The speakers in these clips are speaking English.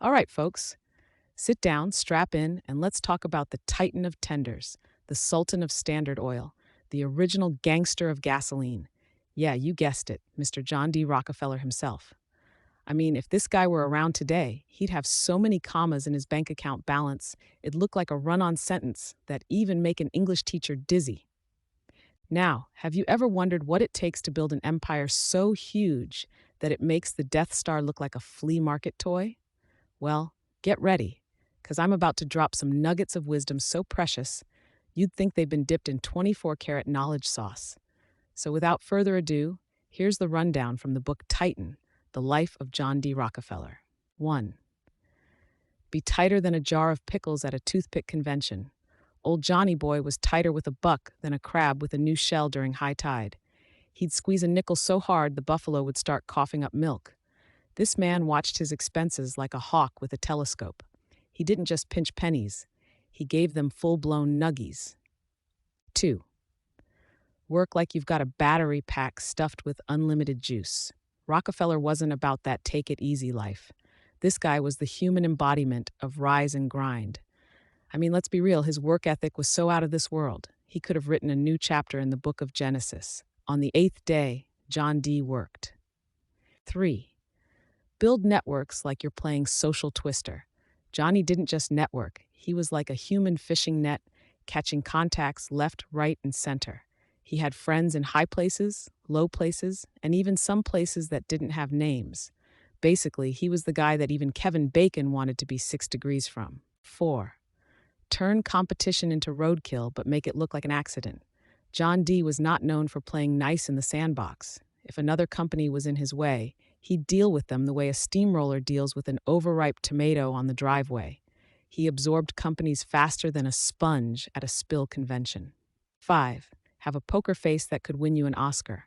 All right, folks, sit down, strap in, and let's talk about the titan of tenders, the sultan of Standard Oil, the original gangster of gasoline. Yeah, you guessed it, Mr. John D. Rockefeller himself. I mean, if this guy were around today, he'd have so many commas in his bank account balance, it'd look like a run on sentence that even make an English teacher dizzy. Now, have you ever wondered what it takes to build an empire so huge that it makes the Death Star look like a flea market toy? Well, get ready, because I'm about to drop some nuggets of wisdom so precious, you'd think they've been dipped in 24-karat knowledge sauce. So without further ado, here's the rundown from the book Titan, The Life of John D. Rockefeller. 1. Be tighter than a jar of pickles at a toothpick convention. Old Johnny Boy was tighter with a buck than a crab with a new shell during high tide. He'd squeeze a nickel so hard the buffalo would start coughing up milk. This man watched his expenses like a hawk with a telescope. He didn't just pinch pennies, he gave them full-blown nuggies. 2. Work like you've got a battery pack stuffed with unlimited juice. Rockefeller wasn't about that take-it-easy life. This guy was the human embodiment of rise and grind. I mean, let's be real, his work ethic was so out of this world. He could have written a new chapter in the book of Genesis. On the 8th day, John D. worked. 3. Build networks like you're playing social twister. Johnny didn't just network, he was like a human fishing net, catching contacts left, right, and center. He had friends in high places, low places, and even some places that didn't have names. Basically, he was the guy that even Kevin Bacon wanted to be 6 degrees from. 4. Turn competition into roadkill, but make it look like an accident. John D. was not known for playing nice in the sandbox. If another company was in his way, he'd deal with them the way a steamroller deals with an overripe tomato on the driveway. He absorbed companies faster than a sponge at a spill convention. 5. Have a poker face that could win you an Oscar.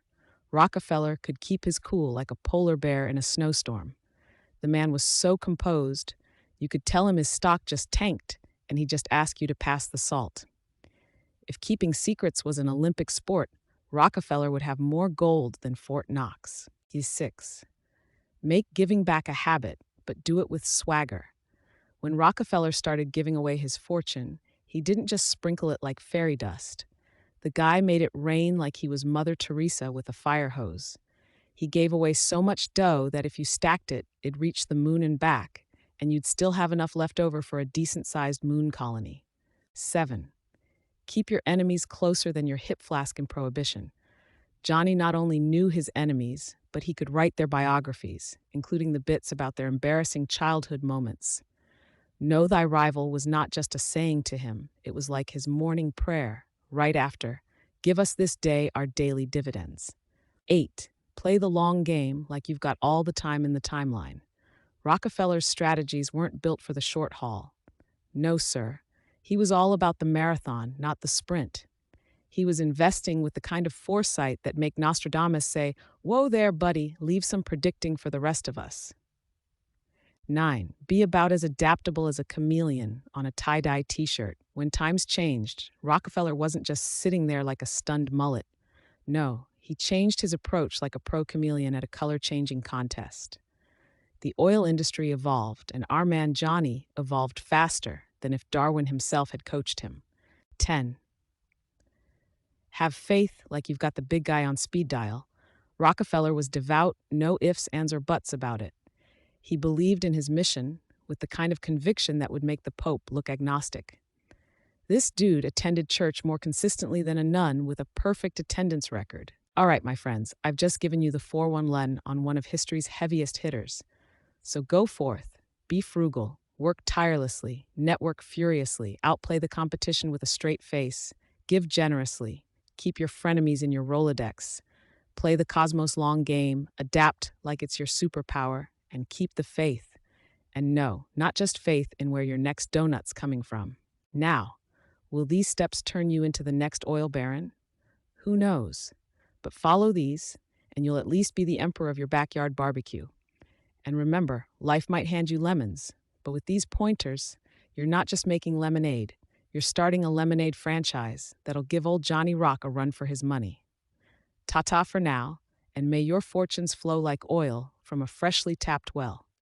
Rockefeller could keep his cool like a polar bear in a snowstorm. The man was so composed, you could tell him his stock just tanked, and he'd just ask you to pass the salt. If keeping secrets was an Olympic sport, Rockefeller would have more gold than Fort Knox. 6. Make giving back a habit, but do it with swagger. When Rockefeller started giving away his fortune, he didn't just sprinkle it like fairy dust. The guy made it rain like he was Mother Teresa with a fire hose. He gave away so much dough that if you stacked it, it'd reach the moon and back, and you'd still have enough left over for a decent-sized moon colony. 7. Keep your enemies closer than your hip flask in Prohibition. Johnny not only knew his enemies, but he could write their biographies, including the bits about their embarrassing childhood moments. Know thy rival was not just a saying to him, it was like his morning prayer, right after, give us this day our daily dividends. 8. Play the long game like you've got all the time in the timeline. Rockefeller's strategies weren't built for the short haul. No, sir. He was all about the marathon, not the sprint. He was investing with the kind of foresight that make Nostradamus say, "Whoa there, buddy, leave some predicting for the rest of us." 9. Be about as adaptable as a chameleon on a tie-dye t-shirt. When times changed, Rockefeller wasn't just sitting there like a stunned mullet. No, he changed his approach like a pro-chameleon at a color-changing contest. The oil industry evolved, and our man Johnny evolved faster than if Darwin himself had coached him. 10. Have faith like you've got the big guy on speed dial. Rockefeller was devout, no ifs, ands, or buts about it. He believed in his mission with the kind of conviction that would make the Pope look agnostic. This dude attended church more consistently than a nun with a perfect attendance record. All right, my friends, I've just given you the 411 on one of history's heaviest hitters. So go forth, be frugal, work tirelessly, network furiously, outplay the competition with a straight face, give generously, keep your frenemies in your Rolodex, play the cosmos long game, adapt like it's your superpower, and keep the faith. And no, not just faith in where your next donut's coming from. Now, will these steps turn you into the next oil baron? Who knows? But follow these, and you'll at least be the emperor of your backyard barbecue. And remember, life might hand you lemons, but with these pointers, you're not just making lemonade, you're starting a lemonade franchise that'll give old Johnny Rock a run for his money. Ta-ta for now, and may your fortunes flow like oil from a freshly tapped well.